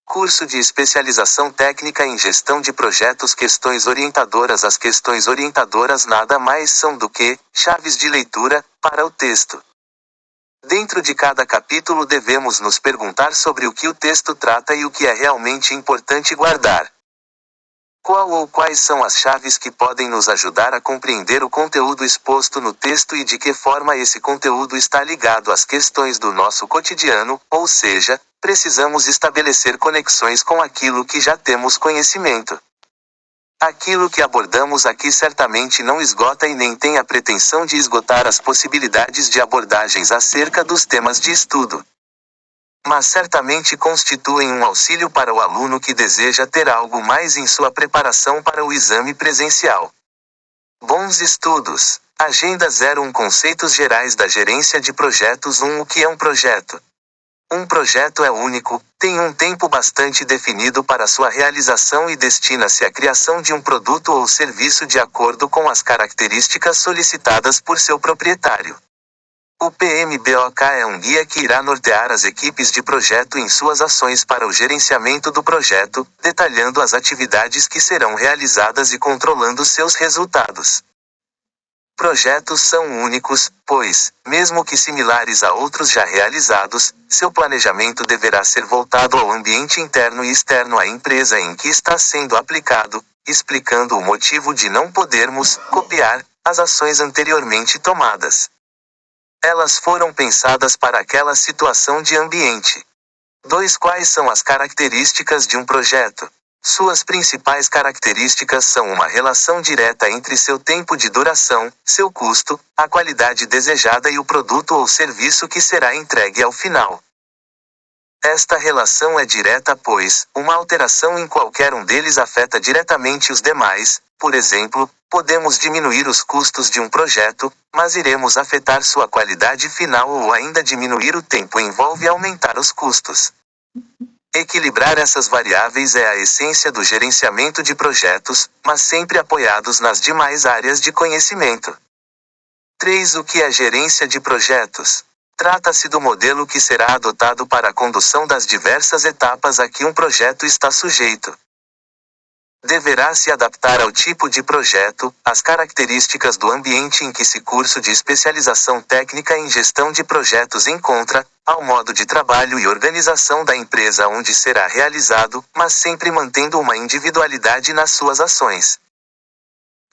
Curso de especialização técnica em gestão de projetos. Questões orientadoras. As questões orientadoras nada mais são do que chaves de leitura para o texto. Dentro de cada capítulo devemos nos perguntar sobre o que o texto trata e o que é realmente importante guardar. Qual ou quais são as chaves que podem nos ajudar a compreender o conteúdo exposto no texto e de que forma esse conteúdo está ligado às questões do nosso cotidiano, ou seja, precisamos estabelecer conexões com aquilo que já temos conhecimento. Aquilo que abordamos aqui certamente não esgota e nem tem a pretensão de esgotar as possibilidades de abordagens acerca dos temas de estudo. Mas certamente constituem um auxílio para o aluno que deseja ter algo mais em sua preparação para o exame presencial. Bons estudos. Agenda 01. Conceitos gerais da gerência de projetos. 1. O que é um projeto? Um projeto é único, tem um tempo bastante definido para sua realização e destina-se à criação de um produto ou serviço de acordo com as características solicitadas por seu proprietário. O PMBOK é um guia que irá nortear as equipes de projeto em suas ações para o gerenciamento do projeto, detalhando as atividades que serão realizadas e controlando seus resultados. Projetos são únicos, pois, mesmo que similares a outros já realizados, seu planejamento deverá ser voltado ao ambiente interno e externo à empresa em que está sendo aplicado, explicando o motivo de não podermos copiar as ações anteriormente tomadas. Elas foram pensadas para aquela situação de ambiente. 2. Quais são as características de um projeto? Suas principais características são uma relação direta entre seu tempo de duração, seu custo, a qualidade desejada e o produto ou serviço que será entregue ao final. Esta relação é direta pois, uma alteração em qualquer um deles afeta diretamente os demais. Por exemplo, podemos diminuir os custos de um projeto, mas iremos afetar sua qualidade final ou ainda diminuir o tempo envolve aumentar os custos. Equilibrar essas variáveis é a essência do gerenciamento de projetos, mas sempre apoiados nas demais áreas de conhecimento. 3. O que é gerência de projetos? Trata-se do modelo que será adotado para a condução das diversas etapas a que um projeto está sujeito. Deverá se adaptar ao tipo de projeto, às características do ambiente em que esse curso de especialização técnica em gestão de projetos encontra, ao modo de trabalho e organização da empresa onde será realizado, mas sempre mantendo uma individualidade nas suas ações.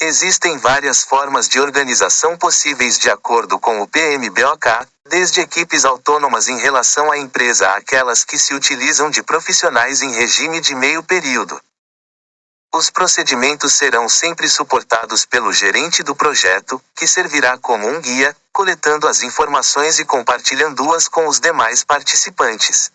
Existem várias formas de organização possíveis de acordo com o PMBOK, desde equipes autônomas em relação à empresa àquelas que se utilizam de profissionais em regime de meio período. Os procedimentos serão sempre suportados pelo gerente do projeto, que servirá como um guia, coletando as informações e compartilhando-as com os demais participantes.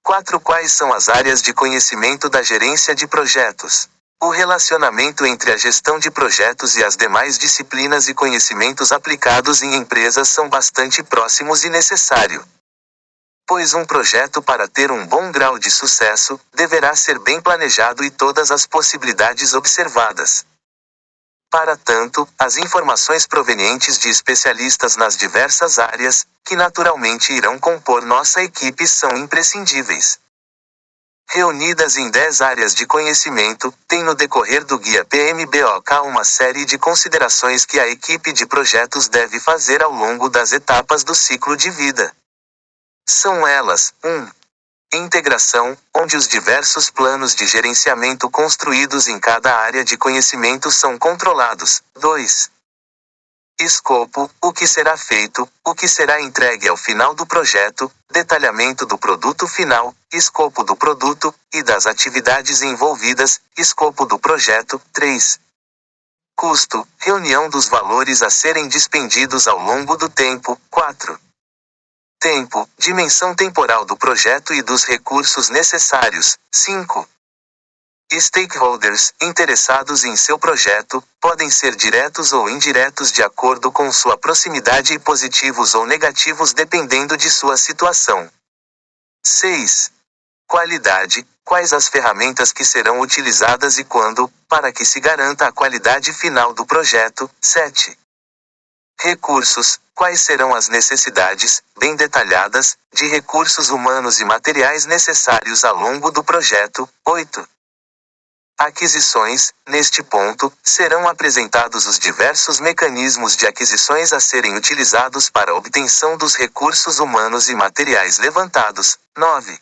4. Quais são as áreas de conhecimento da gerência de projetos? O relacionamento entre a gestão de projetos e as demais disciplinas e conhecimentos aplicados em empresas são bastante próximos e necessário. Pois um projeto para ter um bom grau de sucesso, deverá ser bem planejado e todas as possibilidades observadas. Para tanto, as informações provenientes de especialistas nas diversas áreas, que naturalmente irão compor nossa equipe são imprescindíveis. Reunidas em 10 áreas de conhecimento, tem no decorrer do Guia PMBOK uma série de considerações que a equipe de projetos deve fazer ao longo das etapas do ciclo de vida. São elas: 1. Integração, onde os diversos planos de gerenciamento construídos em cada área de conhecimento são controlados. 2. Escopo, o que será feito, o que será entregue ao final do projeto, detalhamento do produto final, escopo do produto, e das atividades envolvidas, escopo do projeto. 3. Custo, reunião dos valores a serem dispendidos ao longo do tempo. 4. Tempo, dimensão temporal do projeto e dos recursos necessários. 5. Stakeholders, interessados em seu projeto, podem ser diretos ou indiretos de acordo com sua proximidade e positivos ou negativos dependendo de sua situação. 6. Qualidade, quais as ferramentas que serão utilizadas e quando, para que se garanta a qualidade final do projeto. 7. Recursos: quais serão as necessidades, bem detalhadas, de recursos humanos e materiais necessários ao longo do projeto? 8. Aquisições: neste ponto, serão apresentados os diversos mecanismos de aquisições a serem utilizados para a obtenção dos recursos humanos e materiais levantados. 9.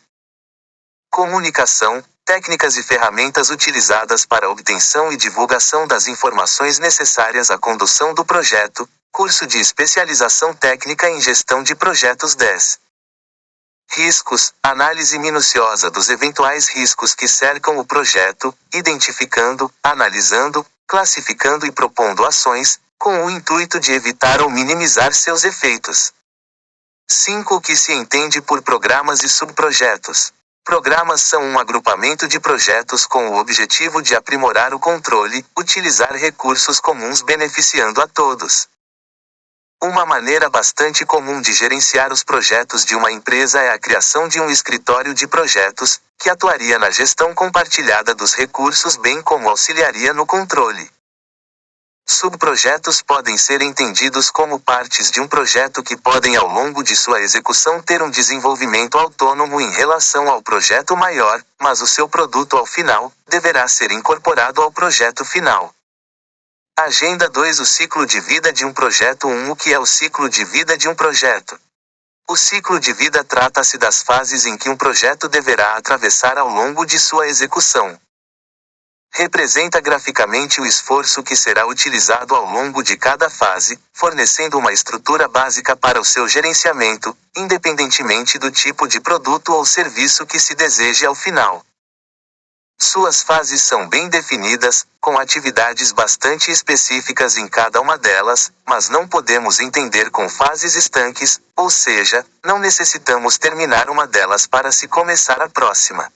Comunicação: técnicas e ferramentas utilizadas para a obtenção e divulgação das informações necessárias à condução do projeto. Curso de especialização técnica em gestão de projetos 10. Riscos: análise minuciosa dos eventuais riscos que cercam o projeto, identificando, analisando, classificando e propondo ações, com o intuito de evitar ou minimizar seus efeitos. 5. O que se entende por programas e subprojetos? Programas são um agrupamento de projetos com o objetivo de aprimorar o controle, utilizar recursos comuns beneficiando a todos. Uma maneira bastante comum de gerenciar os projetos de uma empresa é a criação de um escritório de projetos, que atuaria na gestão compartilhada dos recursos bem como auxiliaria no controle. Subprojetos podem ser entendidos como partes de um projeto que podem ao longo de sua execução ter um desenvolvimento autônomo em relação ao projeto maior, mas o seu produto ao final, deverá ser incorporado ao projeto final. Agenda 2. O ciclo de vida de um projeto. 1. O que é o ciclo de vida de um projeto? O ciclo de vida trata-se das fases em que um projeto deverá atravessar ao longo de sua execução. Representa graficamente o esforço que será utilizado ao longo de cada fase, fornecendo uma estrutura básica para o seu gerenciamento, independentemente do tipo de produto ou serviço que se deseje ao final. Suas fases são bem definidas, com atividades bastante específicas em cada uma delas, mas não podemos entender com fases estanques, ou seja, não necessitamos terminar uma delas para se começar a próxima.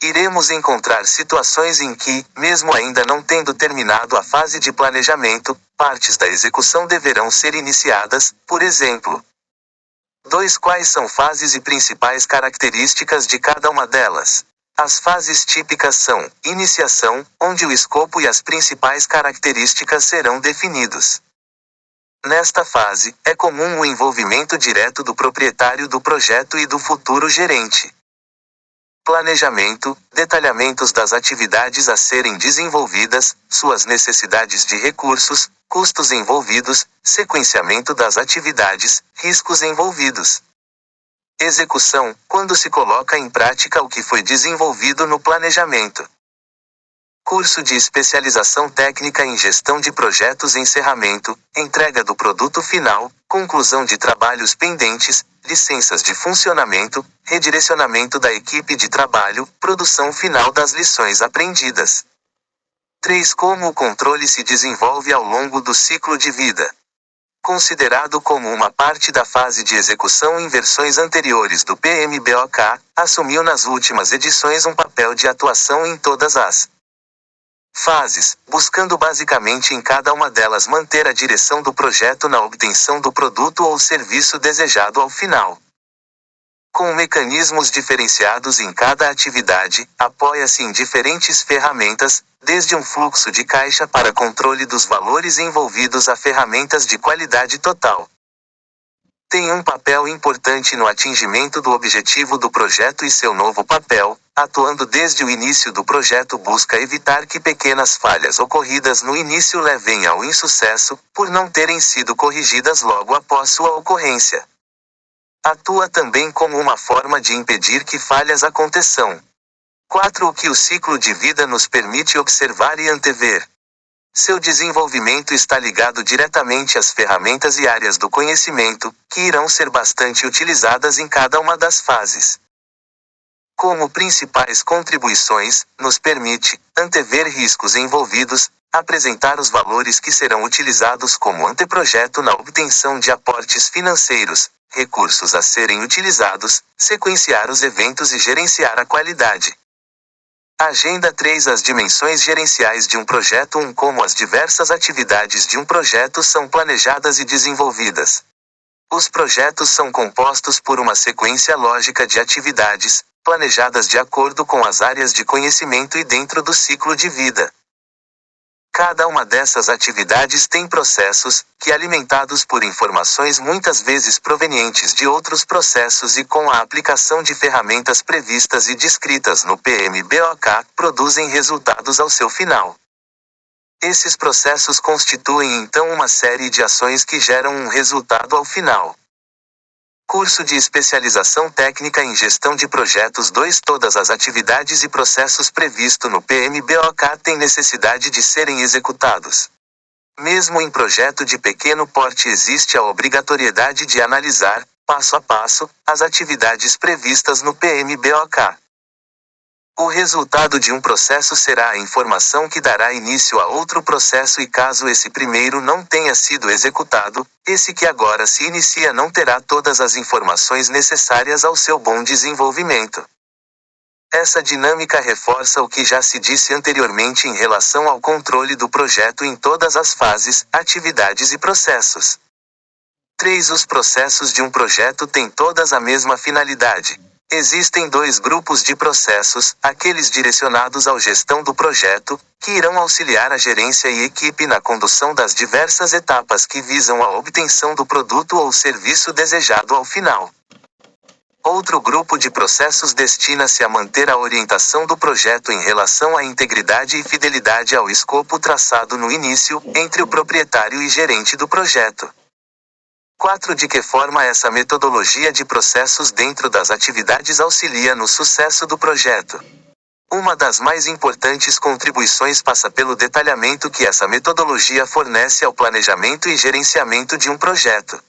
Iremos encontrar situações em que, mesmo ainda não tendo terminado a fase de planejamento, partes da execução deverão ser iniciadas, por exemplo. 2. Quais são fases e principais características de cada uma delas? As fases típicas são: iniciação, onde o escopo e as principais características serão definidos. Nesta fase, é comum o envolvimento direto do proprietário do projeto e do futuro gerente. Planejamento, detalhamentos das atividades a serem desenvolvidas, suas necessidades de recursos, custos envolvidos, sequenciamento das atividades, riscos envolvidos. Execução, quando se coloca em prática o que foi desenvolvido no planejamento. Curso de especialização técnica em gestão de projetos. Encerramento, entrega do produto final, conclusão de trabalhos pendentes, licenças de funcionamento, redirecionamento da equipe de trabalho, produção final das lições aprendidas. 3. Como o controle se desenvolve ao longo do ciclo de vida. Considerado como uma parte da fase de execução em versões anteriores do PMBOK, assumiu nas últimas edições um papel de atuação em todas as fases, buscando basicamente em cada uma delas manter a direção do projeto na obtenção do produto ou serviço desejado ao final. Com mecanismos diferenciados em cada atividade, apoia-se em diferentes ferramentas, desde um fluxo de caixa para controle dos valores envolvidos a ferramentas de qualidade total. Tem um papel importante no atingimento do objetivo do projeto e seu novo papel, atuando desde o início do projeto, busca evitar que pequenas falhas ocorridas no início levem ao insucesso, por não terem sido corrigidas logo após sua ocorrência. Atua também como uma forma de impedir que falhas aconteçam. 4. O que o ciclo de vida nos permite observar e antever. Seu desenvolvimento está ligado diretamente às ferramentas e áreas do conhecimento, que irão ser bastante utilizadas em cada uma das fases. Como principais contribuições, nos permite antever riscos envolvidos, apresentar os valores que serão utilizados como anteprojeto na obtenção de aportes financeiros, recursos a serem utilizados, sequenciar os eventos e gerenciar a qualidade. Agenda 3. As dimensões gerenciais de um projeto. 1. Como as diversas atividades de um projeto são planejadas e desenvolvidas. Os projetos são compostos por uma sequência lógica de atividades, planejadas de acordo com as áreas de conhecimento e dentro do ciclo de vida. Cada uma dessas atividades tem processos, que alimentados por informações muitas vezes provenientes de outros processos e com a aplicação de ferramentas previstas e descritas no PMBOK, produzem resultados ao seu final. Esses processos constituem então uma série de ações que geram um resultado ao final. Curso de Especialização Técnica em Gestão de Projetos 2. Todas as atividades e processos previstos no PMBOK têm necessidade de serem executados. Mesmo em projeto de pequeno porte existe a obrigatoriedade de analisar, passo a passo, as atividades previstas no PMBOK. O resultado de um processo será a informação que dará início a outro processo e caso esse primeiro não tenha sido executado, esse que agora se inicia não terá todas as informações necessárias ao seu bom desenvolvimento. Essa dinâmica reforça o que já se disse anteriormente em relação ao controle do projeto em todas as fases, atividades e processos. 3. Os processos de um projeto têm todas a mesma finalidade. Existem dois grupos de processos, aqueles direcionados à gestão do projeto, que irão auxiliar a gerência e equipe na condução das diversas etapas que visam a obtenção do produto ou serviço desejado ao final. Outro grupo de processos destina-se a manter a orientação do projeto em relação à integridade e fidelidade ao escopo traçado no início, entre o proprietário e gerente do projeto. 4. De que forma essa metodologia de processos dentro das atividades auxilia no sucesso do projeto? Uma das mais importantes contribuições passa pelo detalhamento que essa metodologia fornece ao planejamento e gerenciamento de um projeto.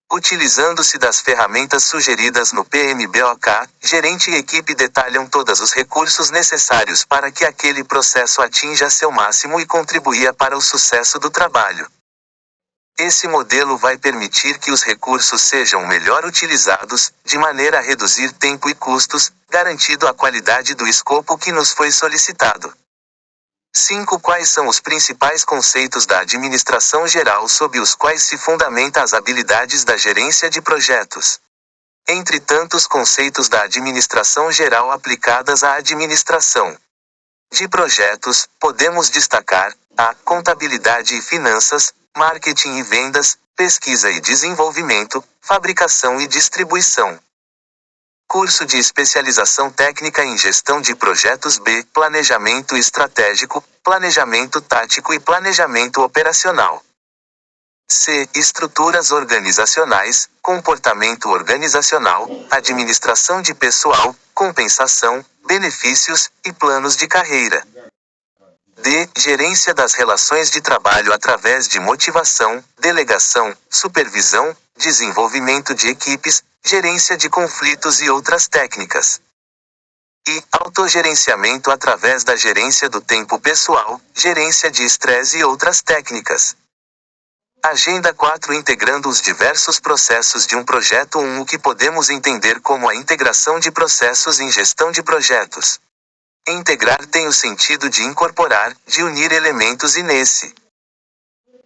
Utilizando-se das ferramentas sugeridas no PMBOK, gerente e equipe detalham todos os recursos necessários para que aquele processo atinja seu máximo e contribua para o sucesso do trabalho. Esse modelo vai permitir que os recursos sejam melhor utilizados, de maneira a reduzir tempo e custos, garantindo a qualidade do escopo que nos foi solicitado. 5. Quais são os principais conceitos da administração geral sob os quais se fundamenta as habilidades da gerência de projetos? Entre tantos conceitos da administração geral aplicadas à administração de projetos, podemos destacar a contabilidade e finanças, marketing e vendas, pesquisa e desenvolvimento, fabricação e distribuição. Curso de Especialização Técnica em Gestão de Projetos B. Planejamento Estratégico, Planejamento Tático e Planejamento Operacional. C. Estruturas organizacionais, Comportamento organizacional, Administração de pessoal, Compensação, Benefícios e Planos de carreira. D. Gerência das relações de trabalho através de motivação, delegação, supervisão, desenvolvimento de equipes, gerência de conflitos e outras técnicas. E. Autogerenciamento através da gerência do tempo pessoal, gerência de estresse e outras técnicas. Agenda 4. Integrando os diversos processos de um projeto. O que podemos entender como a integração de processos em gestão de projetos. Integrar tem o sentido de incorporar, de unir elementos e nesse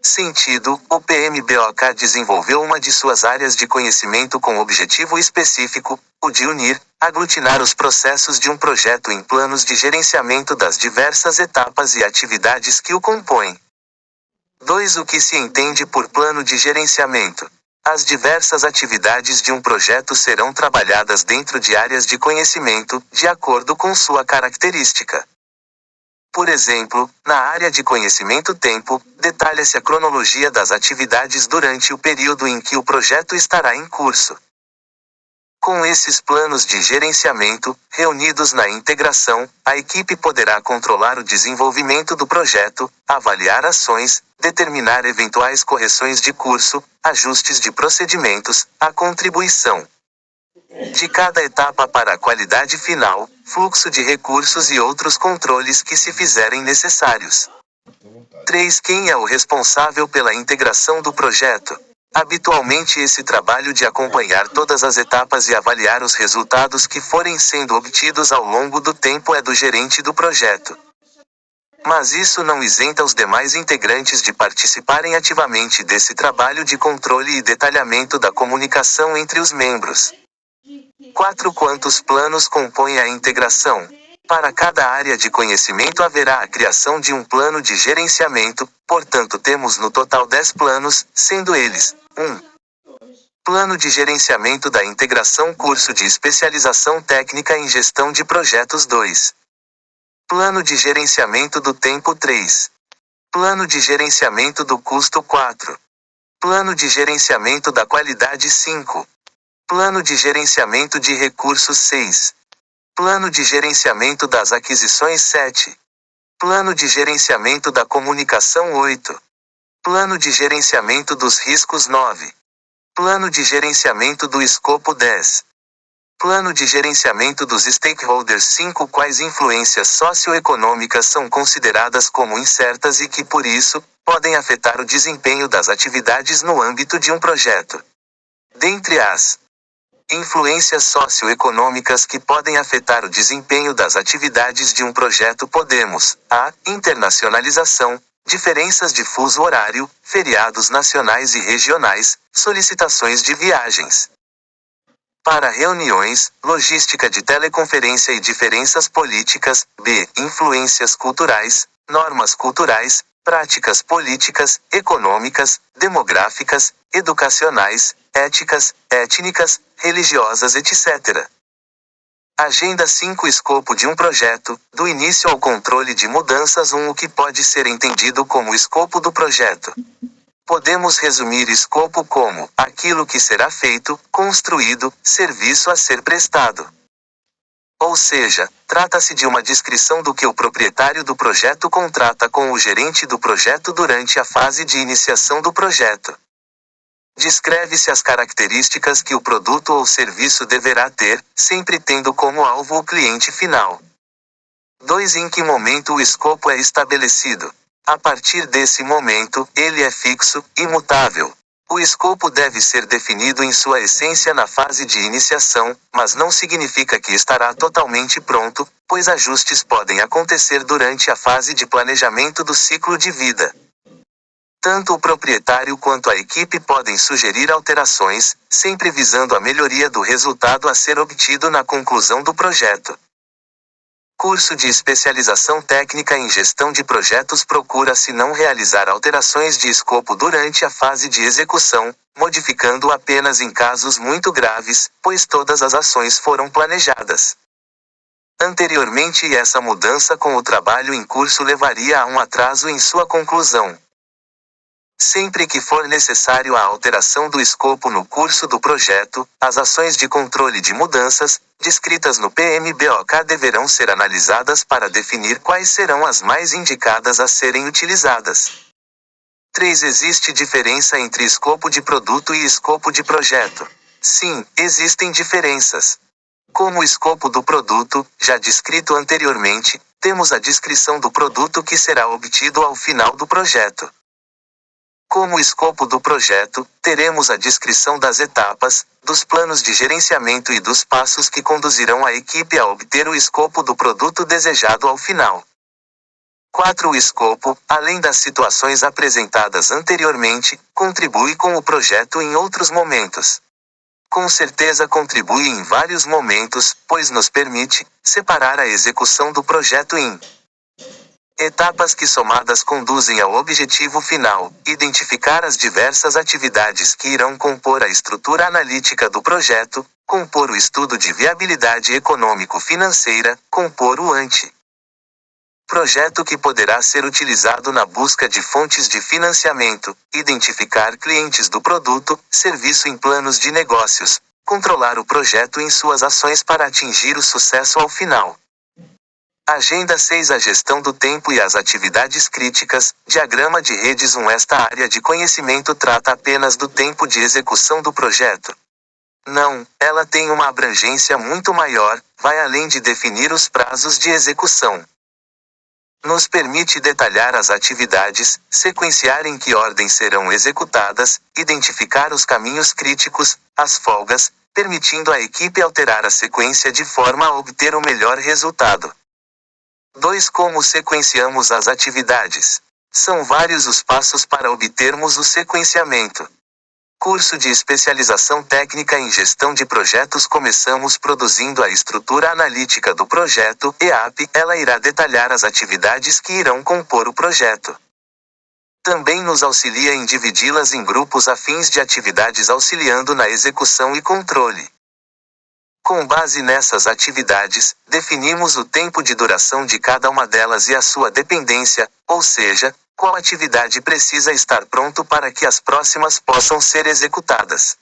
sentido, o PMBOK desenvolveu uma de suas áreas de conhecimento com objetivo específico, o de unir, aglutinar os processos de um projeto em planos de gerenciamento das diversas etapas e atividades que o compõem. 2. O que se entende por plano de gerenciamento? As diversas atividades de um projeto serão trabalhadas dentro de áreas de conhecimento, de acordo com sua característica. Por exemplo, na área de conhecimento tempo, detalha-se a cronologia das atividades durante o período em que o projeto estará em curso. Com esses planos de gerenciamento, reunidos na integração, a equipe poderá controlar o desenvolvimento do projeto, avaliar ações, determinar eventuais correções de curso, ajustes de procedimentos, a contribuição de cada etapa para a qualidade final, fluxo de recursos e outros controles que se fizerem necessários. 3. Quem é o responsável pela integração do projeto? Habitualmente esse trabalho de acompanhar todas as etapas e avaliar os resultados que forem sendo obtidos ao longo do tempo é do gerente do projeto. Mas isso não isenta os demais integrantes de participarem ativamente desse trabalho de controle e detalhamento da comunicação entre os membros. 4. Quantos planos compõem a integração? Para cada área de conhecimento haverá a criação de um plano de gerenciamento, portanto temos no total 10 planos, sendo eles: 1. Plano de gerenciamento da integração, curso de especialização técnica em gestão de projetos. 2. Plano de gerenciamento do tempo. 3. Plano de gerenciamento do custo. 4. Plano de gerenciamento da qualidade. 5. Plano de gerenciamento de recursos. 6. Plano de gerenciamento das aquisições. 7. Plano de gerenciamento da comunicação. 8. Plano de gerenciamento dos riscos. 9. Plano de gerenciamento do escopo. 10. Plano de gerenciamento dos stakeholders. 5. Quais influências socioeconômicas são consideradas como incertas e que, por isso, podem afetar o desempenho das atividades no âmbito de um projeto? Dentre as influências socioeconômicas que podem afetar o desempenho das atividades de um projeto podemos: a. Internacionalização, diferenças de fuso horário, feriados nacionais e regionais, solicitações de viagens para reuniões, logística de teleconferência e diferenças políticas. B. Influências culturais, normas culturais, práticas políticas, econômicas, demográficas, educacionais, éticas, étnicas, religiosas, etc. Agenda 5. Escopo de um projeto, do início ao controle de mudanças. 1. O que pode ser entendido como escopo do projeto? Podemos resumir escopo como aquilo que será feito, construído, serviço a ser prestado. Ou seja, trata-se de uma descrição do que o proprietário do projeto contrata com o gerente do projeto durante a fase de iniciação do projeto. Descreve-se as características que o produto ou serviço deverá ter, sempre tendo como alvo o cliente final. 2. Em que momento o escopo é estabelecido? A partir desse momento, ele é fixo, imutável. O escopo deve ser definido em sua essência na fase de iniciação, mas não significa que estará totalmente pronto, pois ajustes podem acontecer durante a fase de planejamento do ciclo de vida. Tanto o proprietário quanto a equipe podem sugerir alterações, sempre visando a melhoria do resultado a ser obtido na conclusão do projeto. Curso de especialização técnica em gestão de projetos. Procura-se não realizar alterações de escopo durante a fase de execução, modificando apenas em casos muito graves, pois todas as ações foram planejadas anteriormente e essa mudança com o trabalho em curso levaria a um atraso em sua conclusão. Sempre que for necessário a alteração do escopo no curso do projeto, as ações de controle de mudanças, descritas no PMBOK, deverão ser analisadas para definir quais serão as mais indicadas a serem utilizadas. 3. Existe diferença entre escopo de produto e escopo de projeto? Sim, existem diferenças. Como o escopo do produto, já descrito anteriormente, temos a descrição do produto que será obtido ao final do projeto. Como escopo do projeto, teremos a descrição das etapas, dos planos de gerenciamento e dos passos que conduzirão a equipe a obter o escopo do produto desejado ao final. 4. O escopo, além das situações apresentadas anteriormente, contribui com o projeto em outros momentos. Com certeza contribui em vários momentos, pois nos permite separar a execução do projeto em etapas que somadas conduzem ao objetivo final, identificar as diversas atividades que irão compor a estrutura analítica do projeto, compor o estudo de viabilidade econômico-financeira, compor o projeto que poderá ser utilizado na busca de fontes de financiamento, identificar clientes do produto, serviço em planos de negócios, controlar o projeto em suas ações para atingir o sucesso ao final. Agenda 6. A gestão do tempo e as atividades críticas, diagrama de redes. Esta área de conhecimento trata apenas do tempo de execução do projeto. Não, ela tem uma abrangência muito maior, vai além de definir os prazos de execução. Nos permite detalhar as atividades, sequenciar em que ordem serão executadas, identificar os caminhos críticos, as folgas, permitindo à equipe alterar a sequência de forma a obter o melhor resultado. 2. Como sequenciamos as atividades? São vários os passos para obtermos o sequenciamento. Curso de especialização técnica em gestão de projetos. Começamos produzindo a estrutura analítica do projeto, EAP. Ela irá detalhar as atividades que irão compor o projeto. Também nos auxilia em dividi-las em grupos afins de atividades, auxiliando na execução e controle. Com base nessas atividades, definimos o tempo de duração de cada uma delas e a sua dependência, ou seja, qual atividade precisa estar pronto para que as próximas possam ser executadas.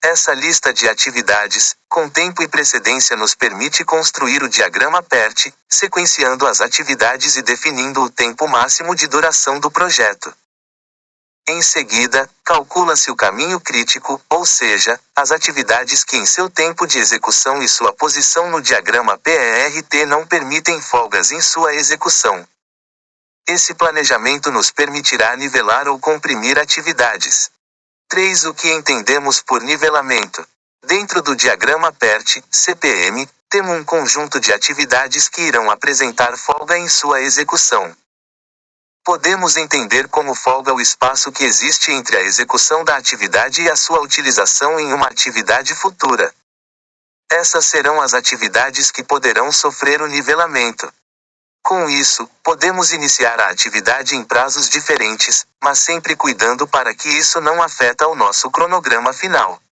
Essa lista de atividades, com tempo e precedência, nos permite construir o diagrama PERT, sequenciando as atividades e definindo o tempo máximo de duração do projeto. Em seguida, calcula-se o caminho crítico, ou seja, as atividades que em seu tempo de execução e sua posição no diagrama PERT não permitem folgas em sua execução. Esse planejamento nos permitirá nivelar ou comprimir atividades. 3. O que entendemos por nivelamento? Dentro do diagrama PERT, CPM, temos um conjunto de atividades que irão apresentar folga em sua execução. Podemos entender como folga o espaço que existe entre a execução da atividade e a sua utilização em uma atividade futura. Essas serão as atividades que poderão sofrer o nivelamento. Com isso, podemos iniciar a atividade em prazos diferentes, mas sempre cuidando para que isso não afeta o nosso cronograma final.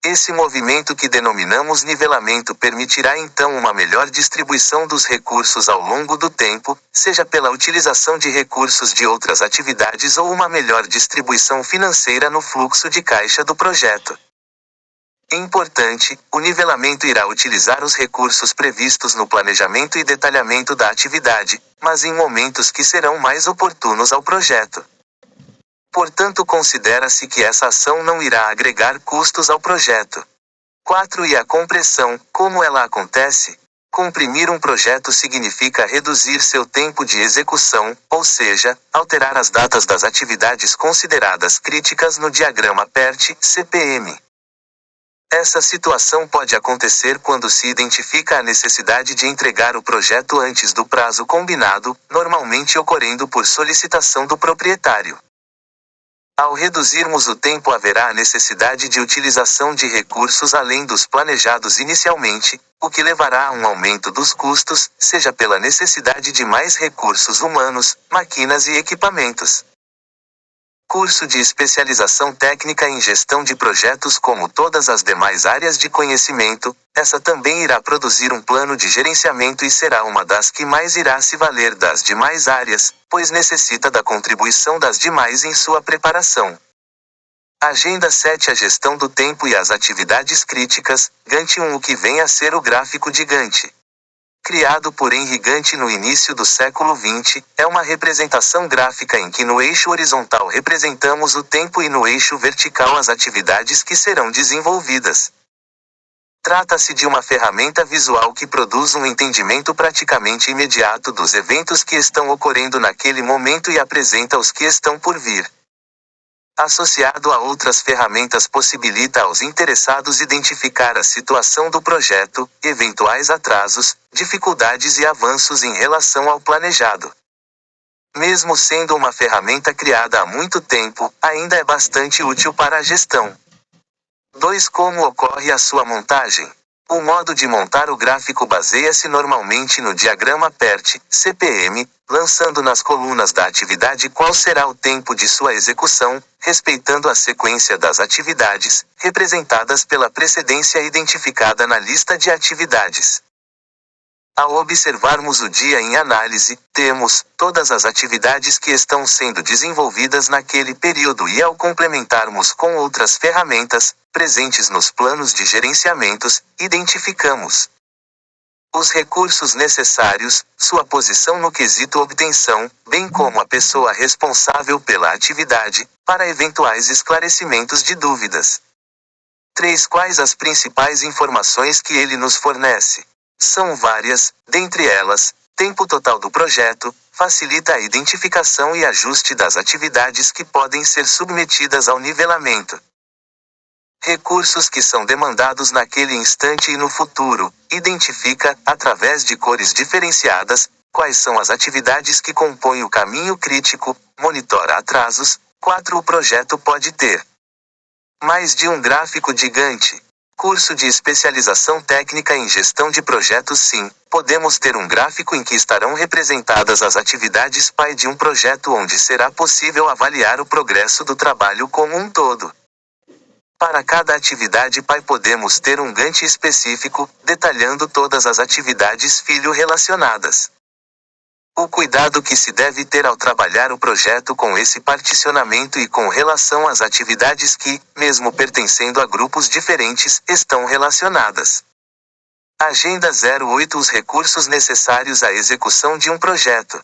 Esse movimento, que denominamos nivelamento, permitirá então uma melhor distribuição dos recursos ao longo do tempo, seja pela utilização de recursos de outras atividades ou uma melhor distribuição financeira no fluxo de caixa do projeto. Importante, o nivelamento irá utilizar os recursos previstos no planejamento e detalhamento da atividade, mas em momentos que serão mais oportunos ao projeto. Portanto, considera-se que essa ação não irá agregar custos ao projeto. 4. E a compressão, como ela acontece? Comprimir um projeto significa reduzir seu tempo de execução, ou seja, alterar as datas das atividades consideradas críticas no diagrama PERT, CPM. Essa situação pode acontecer quando se identifica a necessidade de entregar o projeto antes do prazo combinado, normalmente ocorrendo por solicitação do proprietário. Ao reduzirmos o tempo, haverá a necessidade de utilização de recursos além dos planejados inicialmente, o que levará a um aumento dos custos, seja pela necessidade de mais recursos humanos, máquinas e equipamentos. Curso de especialização técnica em gestão de projetos. Como todas as demais áreas de conhecimento, essa também irá produzir um plano de gerenciamento e será uma das que mais irá se valer das demais áreas, pois necessita da contribuição das demais em sua preparação. Agenda 7. A gestão do tempo e as atividades críticas. Gantt 1. O que vem a ser o gráfico de Gantt? Criado por Henry Gantt no início do século XX, é uma representação gráfica em que no eixo horizontal representamos o tempo e no eixo vertical as atividades que serão desenvolvidas. Trata-se de uma ferramenta visual que produz um entendimento praticamente imediato dos eventos que estão ocorrendo naquele momento e apresenta os que estão por vir. Associado a outras ferramentas, possibilita aos interessados identificar a situação do projeto, eventuais atrasos, dificuldades e avanços em relação ao planejado. Mesmo sendo uma ferramenta criada há muito tempo, ainda é bastante útil para a gestão. 2. Como ocorre a sua montagem? O modo de montar o gráfico baseia-se normalmente no diagrama PERT, CPM, lançando nas colunas da atividade qual será o tempo de sua execução, respeitando a sequência das atividades, representadas pela precedência identificada na lista de atividades. Ao observarmos o dia em análise, temos todas as atividades que estão sendo desenvolvidas naquele período e, ao complementarmos com outras ferramentas presentes nos planos de gerenciamentos, identificamos os recursos necessários, sua posição no quesito obtenção, bem como a pessoa responsável pela atividade, para eventuais esclarecimentos de dúvidas. 3. Quais as principais informações que ele nos fornece? São várias, dentre elas, tempo total do projeto, facilita a identificação e ajuste das atividades que podem ser submetidas ao nivelamento. Recursos que são demandados naquele instante e no futuro, identifica, através de cores diferenciadas, quais são as atividades que compõem o caminho crítico, monitora atrasos. 4. O projeto pode ter Mais de um gráfico gigante. Curso de especialização técnica em gestão de projetos. Sim, podemos ter um gráfico em que estarão representadas as atividades PAI de um projeto, onde será possível avaliar o progresso do trabalho como um todo. Para cada atividade PAI podemos ter um Gantt específico, detalhando todas as atividades filho relacionadas. O cuidado que se deve ter ao trabalhar o projeto com esse particionamento e com relação às atividades que, mesmo pertencendo a grupos diferentes, estão relacionadas. Agenda 08. Os recursos necessários à execução de um projeto.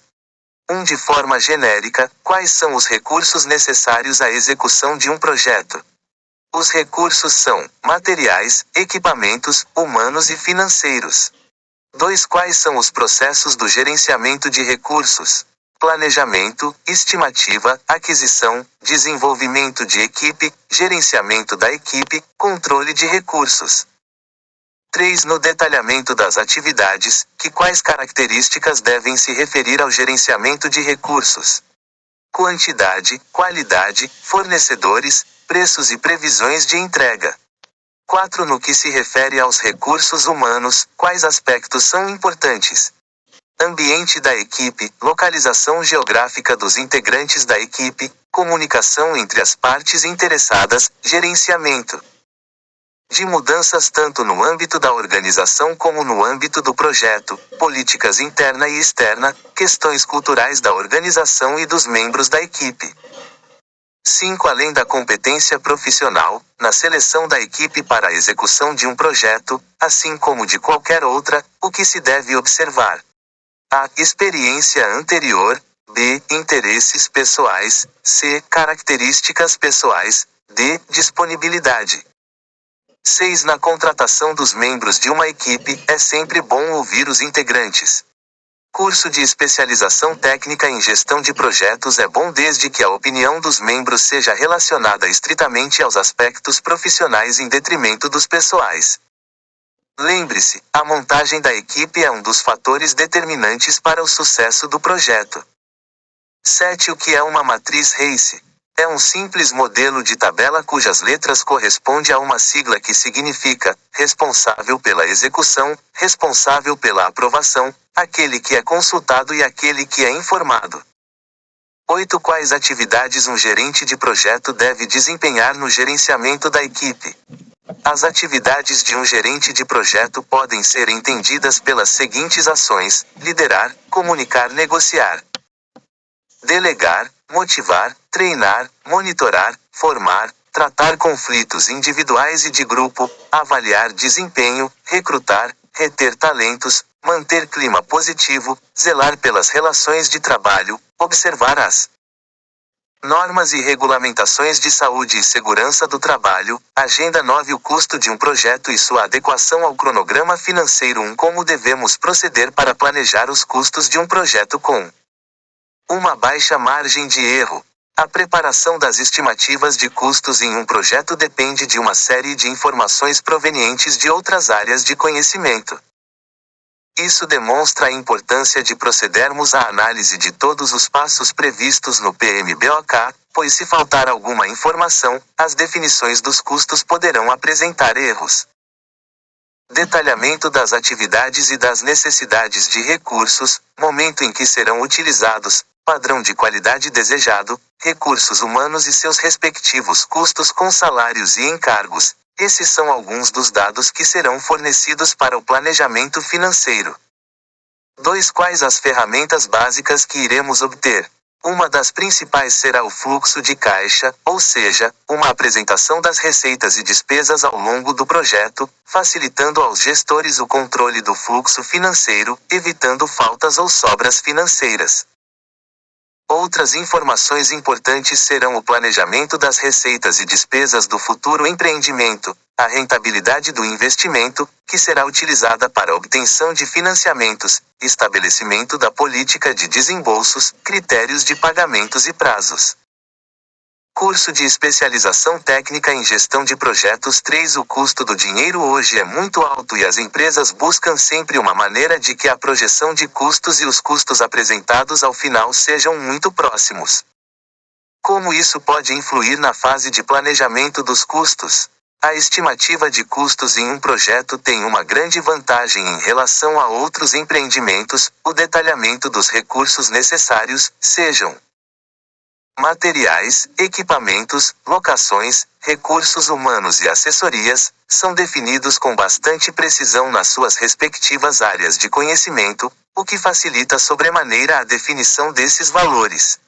De forma genérica, quais são os recursos necessários à execução de um projeto? Os recursos são materiais, equipamentos, humanos e financeiros. 2. Quais são os processos do gerenciamento de recursos? Planejamento, estimativa, aquisição, desenvolvimento de equipe, gerenciamento da equipe, controle de recursos. 3. No detalhamento das atividades, quais características devem se referir ao gerenciamento de recursos? Quantidade, qualidade, fornecedores, preços e previsões de entrega. 4. No que se refere aos recursos humanos, quais aspectos são importantes? Ambiente da equipe, localização geográfica dos integrantes da equipe, comunicação entre as partes interessadas, gerenciamento de mudanças tanto no âmbito da organização como no âmbito do projeto, políticas interna e externa, questões culturais da organização e dos membros da equipe. 5. Além da competência profissional, na seleção da equipe para a execução de um projeto, assim como de qualquer outra, o que se deve observar? A. Experiência anterior. B. Interesses pessoais. C. Características pessoais. D. Disponibilidade. 6. Na contratação dos membros de uma equipe, é sempre bom ouvir os integrantes. Curso de especialização técnica em gestão de projetos é bom desde que a opinião dos membros seja relacionada estritamente aos aspectos profissionais em detrimento dos pessoais. Lembre-se, a montagem da equipe é um dos fatores determinantes para o sucesso do projeto. 7. O que é uma matriz RACE? É um simples modelo de tabela cujas letras correspondem a uma sigla que significa responsável pela execução, responsável pela aprovação, aquele que é consultado e aquele que é informado. 8. Quais atividades um gerente de projeto deve desempenhar no gerenciamento da equipe? As atividades de um gerente de projeto podem ser entendidas pelas seguintes ações: liderar, comunicar, negociar, delegar, motivar, treinar, monitorar, formar, tratar conflitos individuais e de grupo, avaliar desempenho, recrutar, reter talentos, manter clima positivo, zelar pelas relações de trabalho, observar as normas e regulamentações de saúde e segurança do trabalho. Agenda 9. O custo de um projeto e sua adequação ao cronograma financeiro. Como devemos proceder para planejar os custos de um projeto com uma baixa margem de erro? A preparação das estimativas de custos em um projeto depende de uma série de informações provenientes de outras áreas de conhecimento. Isso demonstra a importância de procedermos à análise de todos os passos previstos no PMBOK, pois se faltar alguma informação, as definições dos custos poderão apresentar erros. Detalhamento das atividades e das necessidades de recursos, momento em que serão utilizados, padrão de qualidade desejado, recursos humanos e seus respectivos custos com salários e encargos. Esses são alguns dos dados que serão fornecidos para o planejamento financeiro. 2. Quais as ferramentas básicas que iremos obter? Uma das principais será o fluxo de caixa, ou seja, uma apresentação das receitas e despesas ao longo do projeto, facilitando aos gestores o controle do fluxo financeiro, evitando faltas ou sobras financeiras. Outras informações importantes serão o planejamento das receitas e despesas do futuro empreendimento, a rentabilidade do investimento, que será utilizada para a obtenção de financiamentos, estabelecimento da política de desembolsos, critérios de pagamentos e prazos. Curso de especialização técnica em gestão de projetos. 3. O custo do dinheiro hoje é muito alto e as empresas buscam sempre uma maneira de que a projeção de custos e os custos apresentados ao final sejam muito próximos. Como isso pode influir na fase de planejamento dos custos? A estimativa de custos em um projeto tem uma grande vantagem em relação a outros empreendimentos: o detalhamento dos recursos necessários, sejam materiais, equipamentos, locações, recursos humanos e assessorias, são definidos com bastante precisão nas suas respectivas áreas de conhecimento, o que facilita sobremaneira a definição desses valores.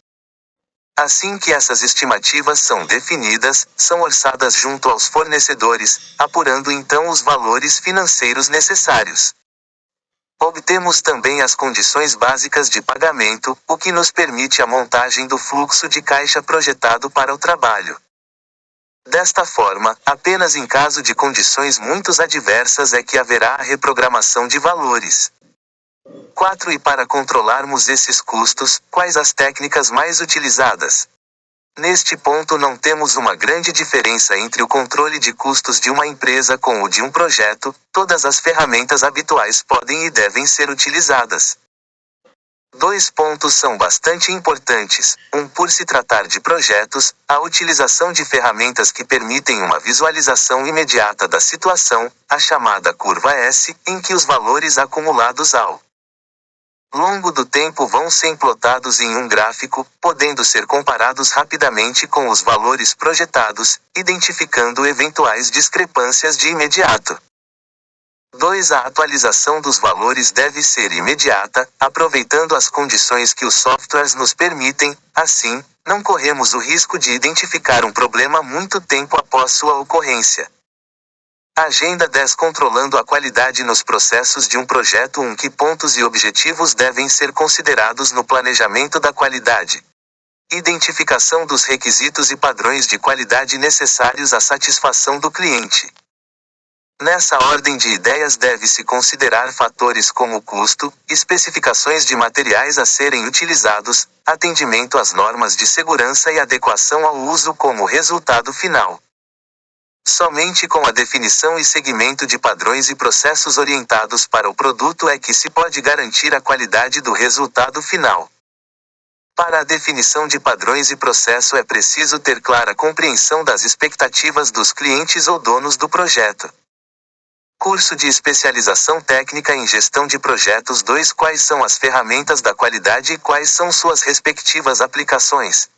Assim que essas estimativas são definidas, são orçadas junto aos fornecedores, apurando então os valores financeiros necessários. Obtemos também as condições básicas de pagamento, o que nos permite a montagem do fluxo de caixa projetado para o trabalho. Desta forma, apenas em caso de condições muito adversas é que haverá a reprogramação de valores. 4. E para controlarmos esses custos, quais as técnicas mais utilizadas? Neste ponto não temos uma grande diferença entre o controle de custos de uma empresa com o de um projeto, todas as ferramentas habituais podem e devem ser utilizadas. 2 pontos são bastante importantes. Por se tratar de projetos, a utilização de ferramentas que permitem uma visualização imediata da situação, a chamada curva S, em que os valores acumulados ao longo do tempo vão ser plotados em um gráfico, podendo ser comparados rapidamente com os valores projetados, identificando eventuais discrepâncias de imediato. 2. A atualização dos valores deve ser imediata, aproveitando as condições que os softwares nos permitem, assim, não corremos o risco de identificar um problema muito tempo após sua ocorrência. Agenda 10. Controlando a qualidade nos processos de um projeto. Que pontos e objetivos devem ser considerados no planejamento da qualidade? Identificação dos requisitos e padrões de qualidade necessários à satisfação do cliente. Nessa ordem de ideias deve-se considerar fatores como custo, especificações de materiais a serem utilizados, atendimento às normas de segurança e adequação ao uso como resultado final. Somente com a definição e seguimento de padrões e processos orientados para o produto é que se pode garantir a qualidade do resultado final. Para a definição de padrões e processo é preciso ter clara compreensão das expectativas dos clientes ou donos do projeto. Curso de especialização técnica em gestão de projetos. 2. Quais são as ferramentas da qualidade e quais são suas respectivas aplicações?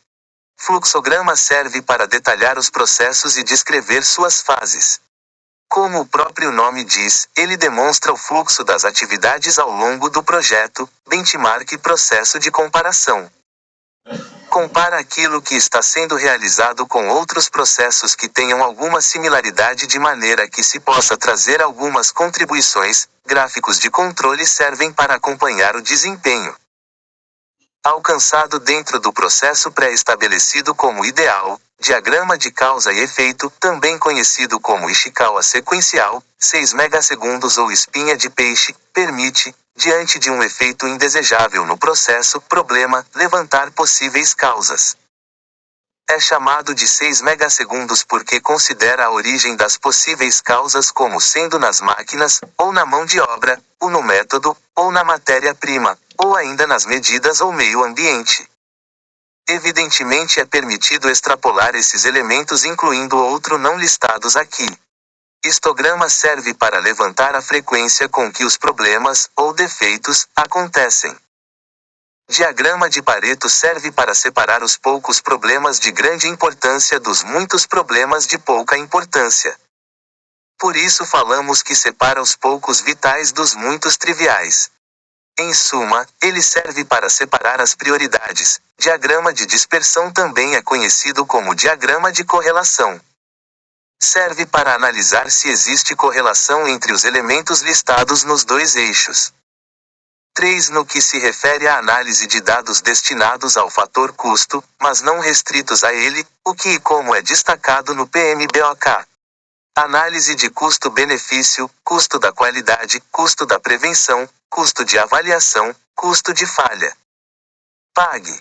Fluxograma serve para detalhar os processos e descrever suas fases. Como o próprio nome diz, ele demonstra o fluxo das atividades ao longo do projeto, benchmark e processo de comparação. Compara aquilo que está sendo realizado com outros processos que tenham alguma similaridade de maneira que se possa trazer algumas contribuições. Gráficos de controle servem para acompanhar o desempenho alcançado dentro do processo pré-estabelecido como ideal. Diagrama de causa e efeito, também conhecido como Ishikawa sequencial, 6 megasegundos ou espinha de peixe, permite, diante de um efeito indesejável no processo, problema, levantar possíveis causas. É chamado de 6 megasegundos porque considera a origem das possíveis causas como sendo nas máquinas, ou na mão de obra, ou no método, ou na matéria-prima, ou ainda nas medidas ou meio ambiente. Evidentemente é permitido extrapolar esses elementos incluindo outro não listados aqui. Histograma serve para levantar a frequência com que os problemas, ou defeitos, acontecem. Diagrama de Pareto serve para separar os poucos problemas de grande importância dos muitos problemas de pouca importância. Por isso falamos que separa os poucos vitais dos muitos triviais. Em suma, ele serve para separar as prioridades. Diagrama de dispersão também é conhecido como diagrama de correlação. Serve para analisar se existe correlação entre os elementos listados nos dois eixos. 3. No que se refere à análise de dados destinados ao fator custo, mas não restritos a ele, o que e como é destacado no PMBOK. Análise de custo-benefício, custo da qualidade, custo da prevenção, custo de avaliação, custo de falha. PAG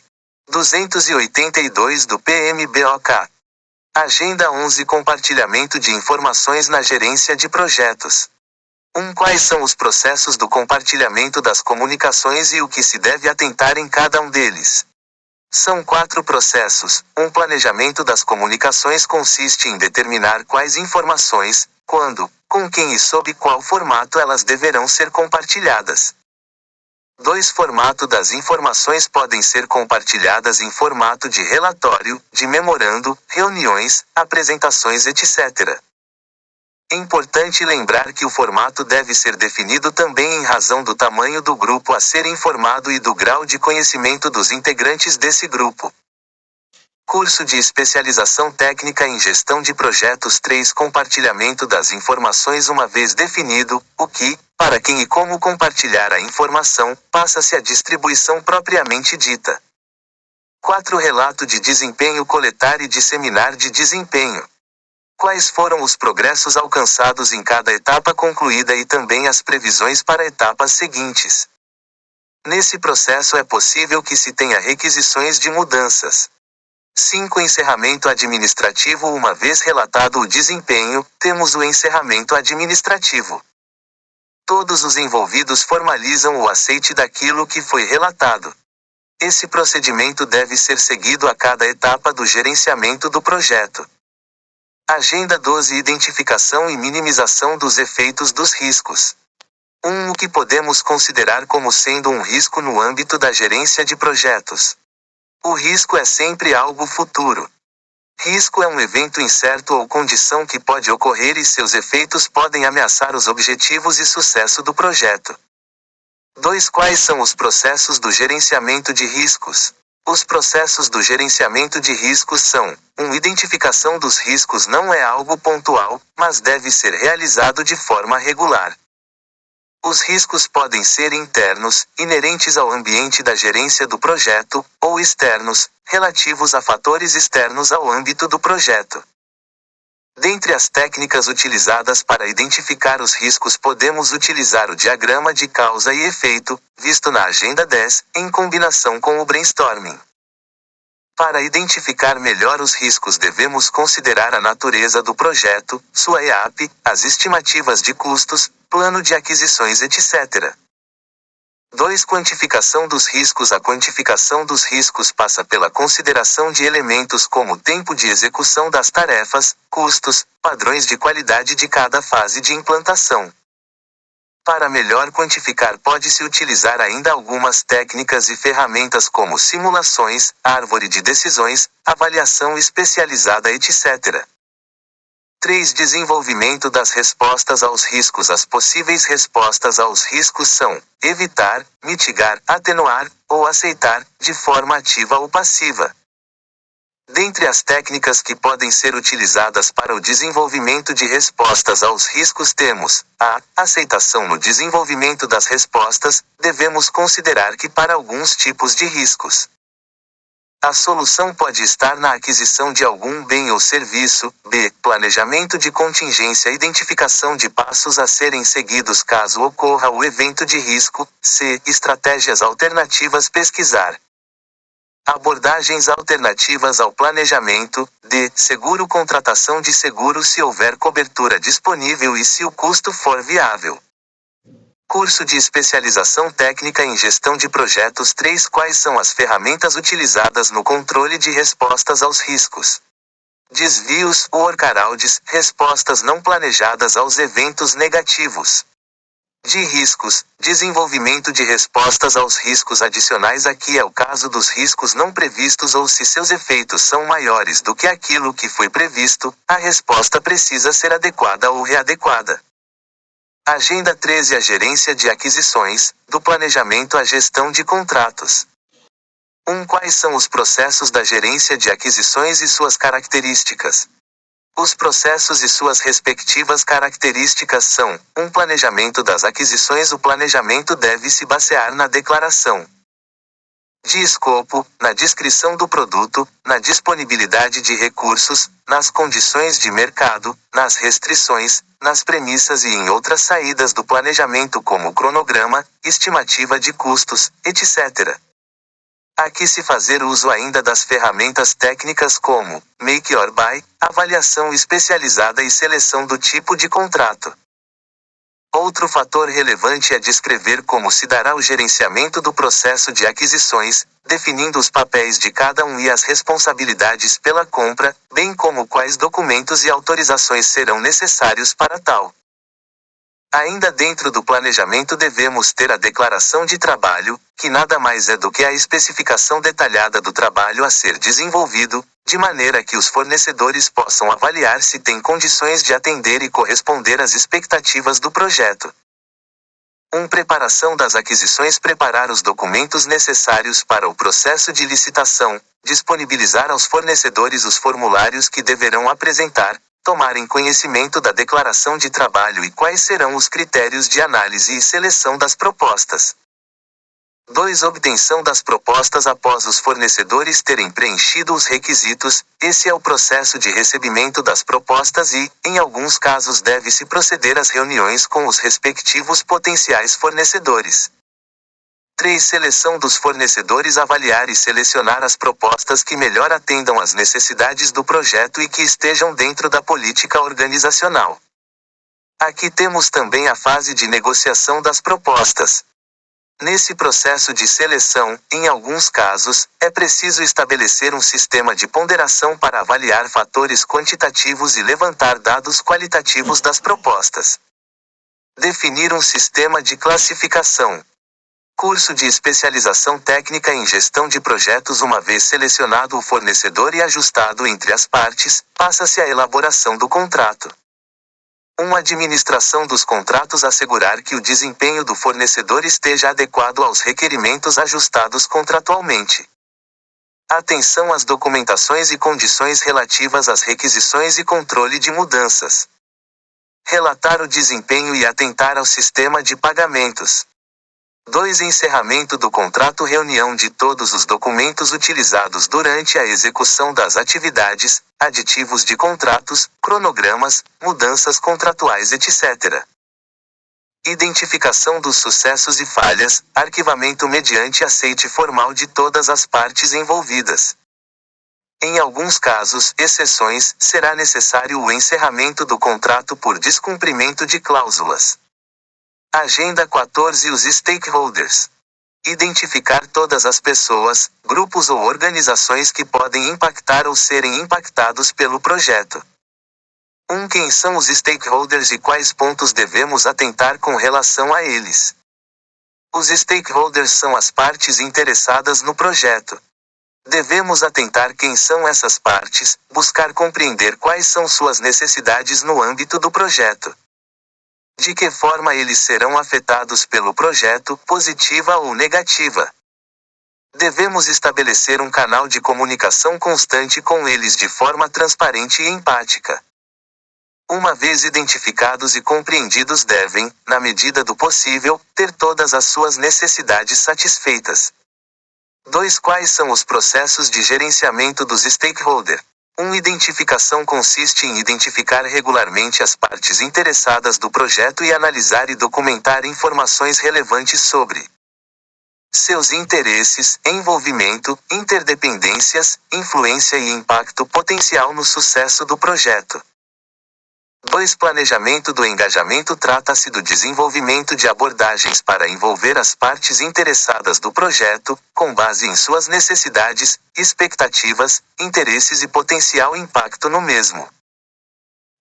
282 do PMBOK. Agenda 11. Compartilhamento de informações na gerência de projetos. Quais são os processos do compartilhamento das comunicações e o que se deve atentar em cada um deles? São 4 processos. Um planejamento das comunicações consiste em determinar quais informações, quando, com quem e sob qual formato elas deverão ser compartilhadas. 2. Formato das informações podem ser compartilhadas em formato de relatório, de memorando, reuniões, apresentações, etc. É importante lembrar que o formato deve ser definido também em razão do tamanho do grupo a ser informado e do grau de conhecimento dos integrantes desse grupo. Curso de especialização técnica em gestão de projetos 3. Compartilhamento das informações. Uma vez definido o que, para quem e como compartilhar a informação, passa-se a distribuição propriamente dita. 4. Relato de desempenho. Coletar e disseminar de desempenho. Quais foram os progressos alcançados em cada etapa concluída e também as previsões para etapas seguintes. Nesse processo é possível que se tenha requisições de mudanças. 5. Encerramento administrativo. Uma vez relatado o desempenho, temos o encerramento administrativo. Todos os envolvidos formalizam o aceite daquilo que foi relatado. Esse procedimento deve ser seguido a cada etapa do gerenciamento do projeto. Agenda 12. Identificação e minimização dos efeitos dos riscos. O que podemos considerar como sendo um risco no âmbito da gerência de projetos. O risco é sempre algo futuro. Risco é um evento incerto ou condição que pode ocorrer e seus efeitos podem ameaçar os objetivos e sucesso do projeto. 2. Quais são os processos do gerenciamento de riscos? Os processos do gerenciamento de riscos são: 1. Identificação dos riscos não é algo pontual, mas deve ser realizado de forma regular. Os riscos podem ser internos, inerentes ao ambiente da gerência do projeto, ou externos, relativos a fatores externos ao âmbito do projeto. Dentre as técnicas utilizadas para identificar os riscos podemos utilizar o diagrama de causa e efeito, visto na Agenda 10, em combinação com o brainstorming. Para identificar melhor os riscos devemos considerar a natureza do projeto, sua EAP, as estimativas de custos, plano de aquisições, etc. 2. Quantificação dos riscos. A quantificação dos riscos passa pela consideração de elementos como tempo de execução das tarefas, custos, padrões de qualidade de cada fase de implantação. Para melhor quantificar pode-se utilizar ainda algumas técnicas e ferramentas como simulações, árvore de decisões, avaliação especializada, etc. 3. Desenvolvimento das respostas aos riscos. As possíveis respostas aos riscos são: evitar, mitigar, atenuar, ou aceitar, de forma ativa ou passiva. Dentre as técnicas que podem ser utilizadas para o desenvolvimento de respostas aos riscos temos a aceitação. No desenvolvimento das respostas, devemos considerar que para alguns tipos de riscos, a solução pode estar na aquisição de algum bem ou serviço. B. Planejamento de contingência. Identificação de passos a serem seguidos caso ocorra o evento de risco. C. Estratégias alternativas. Pesquisar abordagens alternativas ao planejamento. D. Seguro. Contratação de seguro se houver cobertura disponível e se o custo for viável. Curso de especialização técnica em gestão de projetos 3. Quais são as ferramentas utilizadas no controle de respostas aos riscos? Desvios, workarounds, respostas não planejadas aos eventos negativos. De riscos, desenvolvimento de respostas aos riscos adicionais. Aqui é o caso dos riscos não previstos ou se seus efeitos são maiores do que aquilo que foi previsto, a resposta precisa ser adequada ou readequada. Agenda 13. A gerência de aquisições, do planejamento à gestão de contratos. 1. Quais são os processos da gerência de aquisições e suas características? Os processos e suas respectivas características são: 1. Planejamento das aquisições. O planejamento deve se basear na declaração de escopo, na descrição do produto, na disponibilidade de recursos, nas condições de mercado, nas restrições, nas premissas e em outras saídas do planejamento como cronograma, estimativa de custos, etc. Aqui se fazer uso ainda das ferramentas técnicas como Make or Buy, avaliação especializada e seleção do tipo de contrato. Outro fator relevante é descrever como se dará o gerenciamento do processo de aquisições, definindo os papéis de cada um e as responsabilidades pela compra, bem como quais documentos e autorizações serão necessários para tal. Ainda dentro do planejamento devemos ter a declaração de trabalho, que nada mais é do que a especificação detalhada do trabalho a ser desenvolvido, de maneira que os fornecedores possam avaliar se têm condições de atender e corresponder às expectativas do projeto. Preparação das aquisições. Preparar os documentos necessários para o processo de licitação, disponibilizar aos fornecedores os formulários que deverão apresentar, tomarem conhecimento da declaração de trabalho e quais serão os critérios de análise e seleção das propostas. 2. Obtenção das propostas. Após os fornecedores terem preenchido os requisitos, esse é o processo de recebimento das propostas e, em alguns casos, deve-se proceder às reuniões com os respectivos potenciais fornecedores. 3. Seleção dos fornecedores. Avaliar e selecionar as propostas que melhor atendam às necessidades do projeto e que estejam dentro da política organizacional. Aqui temos também a fase de negociação das propostas. Nesse processo de seleção, em alguns casos, é preciso estabelecer um sistema de ponderação para avaliar fatores quantitativos e levantar dados qualitativos das propostas. Definir um sistema de classificação. Curso de especialização técnica em gestão de projetos. Uma vez selecionado o fornecedor e ajustado entre as partes, passa-se à elaboração do contrato. Administração dos contratos. Assegurar que o desempenho do fornecedor esteja adequado aos requerimentos ajustados contratualmente. Atenção às documentações e condições relativas às requisições e controle de mudanças. Relatar o desempenho e atentar ao sistema de pagamentos. 2. Encerramento do contrato. Reunião de todos os documentos utilizados durante a execução das atividades, aditivos de contratos, cronogramas, mudanças contratuais, etc. Identificação dos sucessos e falhas, arquivamento mediante aceite formal de todas as partes envolvidas. Em alguns casos, exceções, será necessário o encerramento do contrato por descumprimento de cláusulas. Agenda 14. Os stakeholders. Identificar todas as pessoas, grupos ou organizações que podem impactar ou serem impactados pelo projeto. Quem são os stakeholders e quais pontos devemos atentar com relação a eles? Os stakeholders são as partes interessadas no projeto. Devemos atentar quem são essas partes, buscar compreender quais são suas necessidades no âmbito do projeto. De que forma eles serão afetados pelo projeto, positiva ou negativa? Devemos estabelecer um canal de comunicação constante com eles de forma transparente e empática. Uma vez identificados e compreendidos, devem, na medida do possível, ter todas as suas necessidades satisfeitas. 2. Quais são os processos de gerenciamento dos stakeholders? Identificação consiste em identificar regularmente as partes interessadas do projeto e analisar e documentar informações relevantes sobre seus interesses, envolvimento, interdependências, influência e impacto potencial no sucesso do projeto. 2. Planejamento do engajamento. Trata-se do desenvolvimento de abordagens para envolver as partes interessadas do projeto, com base em suas necessidades, expectativas, interesses e potencial impacto no mesmo.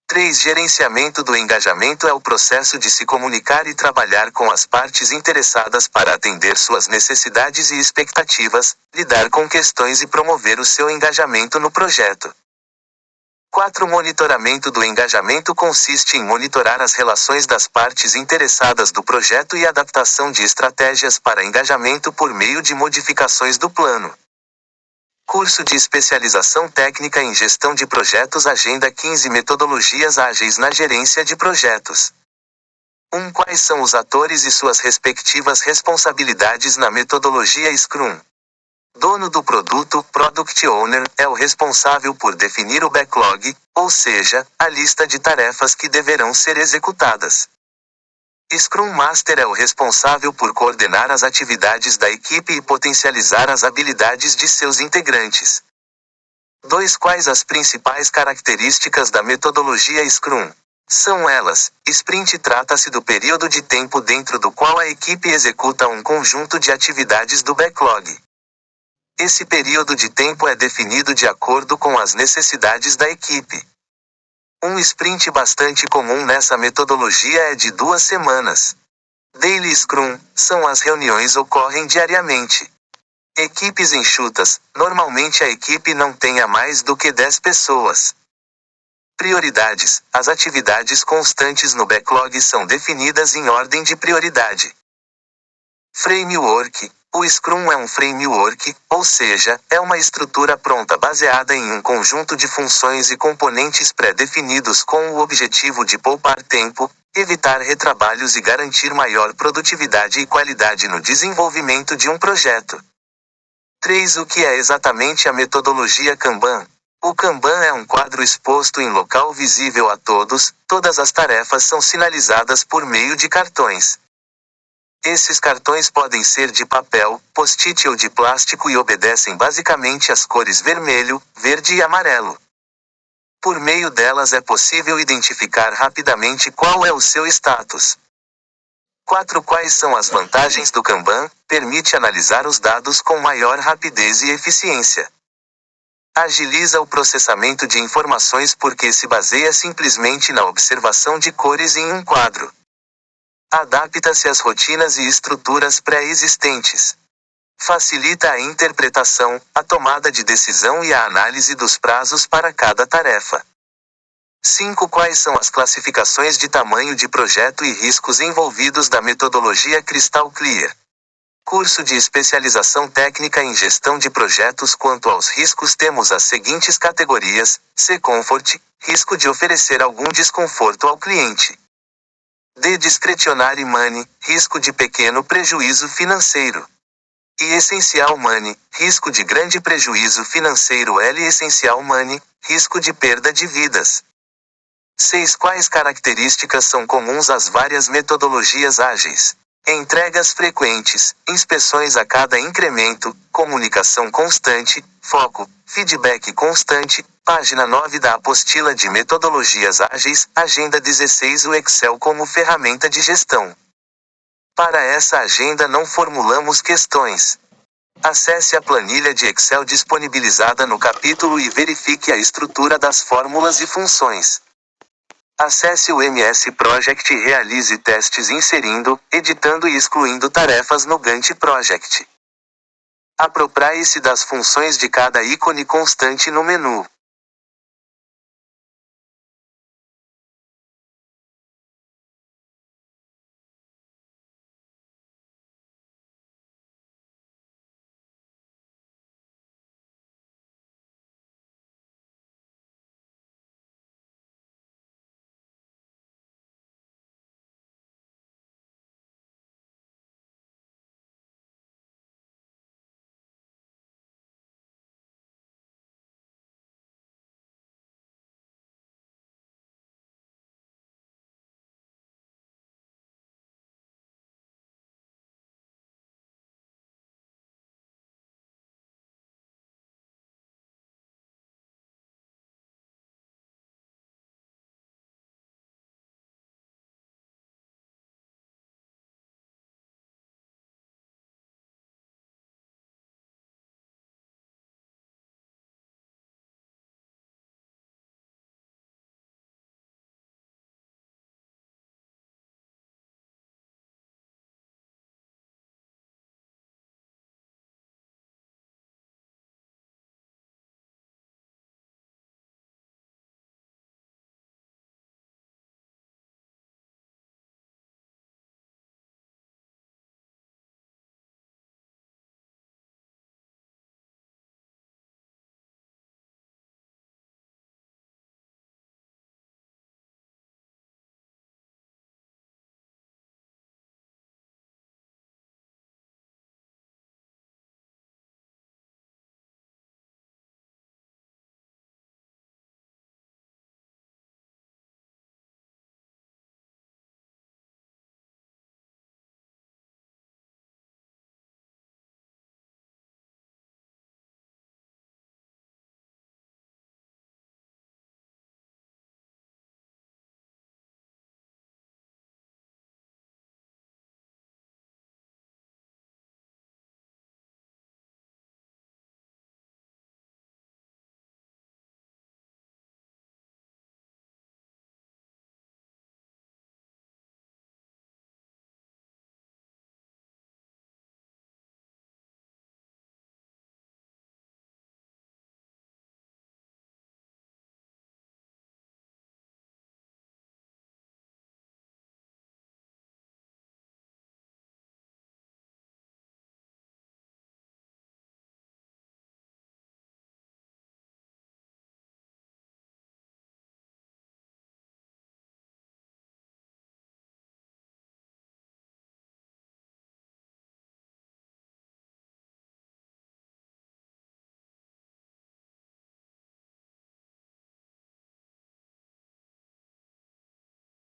3. Gerenciamento do engajamento é o processo de se comunicar e trabalhar com as partes interessadas para atender suas necessidades e expectativas, lidar com questões e promover o seu engajamento no projeto. 4. Monitoramento do engajamento consiste em monitorar as relações das partes interessadas do projeto e adaptação de estratégias para engajamento por meio de modificações do plano. Curso de especialização técnica em gestão de projetos. Agenda 15. Metodologias ágeis na gerência de projetos. 1. Quais são os atores e suas respectivas responsabilidades na metodologia Scrum? Dono do produto, Product Owner, é o responsável por definir o backlog, ou seja, a lista de tarefas que deverão ser executadas. Scrum Master é o responsável por coordenar as atividades da equipe e potencializar as habilidades de seus integrantes. 2. Quais as principais características da metodologia Scrum? São elas: sprint trata-se do período de tempo dentro do qual a equipe executa um conjunto de atividades do backlog. Esse período de tempo é definido de acordo com as necessidades da equipe. Um sprint bastante comum nessa metodologia é de 2 semanas. Daily Scrum, são as reuniões ocorrem diariamente. Equipes enxutas, normalmente a equipe não tenha mais do que 10 pessoas. Prioridades, as atividades constantes no backlog são definidas em ordem de prioridade. Framework, o Scrum é um framework, ou seja, é uma estrutura pronta baseada em um conjunto de funções e componentes pré-definidos com o objetivo de poupar tempo, evitar retrabalhos e garantir maior produtividade e qualidade no desenvolvimento de um projeto. 3. O que é exatamente a metodologia Kanban? O Kanban é um quadro exposto em local visível a todos, todas as tarefas são sinalizadas por meio de cartões. Esses cartões podem ser de papel, post-it ou de plástico e obedecem basicamente às cores vermelho, verde e amarelo. Por meio delas é possível identificar rapidamente qual é o seu status. 4. Quais são as vantagens do Kanban? Permite analisar os dados com maior rapidez e eficiência. Agiliza o processamento de informações porque se baseia simplesmente na observação de cores em um quadro. Adapta-se às rotinas e estruturas pré-existentes. Facilita a interpretação, a tomada de decisão e a análise dos prazos para cada tarefa. 5. Quais são as classificações de tamanho de projeto e riscos envolvidos da metodologia Crystal Clear? Curso de especialização técnica em gestão de projetos. Quanto aos riscos, temos as seguintes categorias: C. Comfort, risco de oferecer algum desconforto ao cliente. D. Discretionary Money, risco de pequeno prejuízo financeiro. E Essential Money, risco de grande prejuízo financeiro. L. Essential Money, risco de perda de vidas. 6. Quais características são comuns às várias metodologias ágeis? Entregas frequentes, inspeções a cada incremento, comunicação constante, foco, feedback constante. Página 9 da apostila de metodologias ágeis, agenda 16. O Excel como ferramenta de gestão. Para essa agenda não formulamos questões. Acesse a planilha de Excel disponibilizada no capítulo e verifique a estrutura das fórmulas e funções. Acesse o MS Project e realize testes inserindo, editando e excluindo tarefas no Gantt Project. Aproprie-se das funções de cada ícone constante no menu.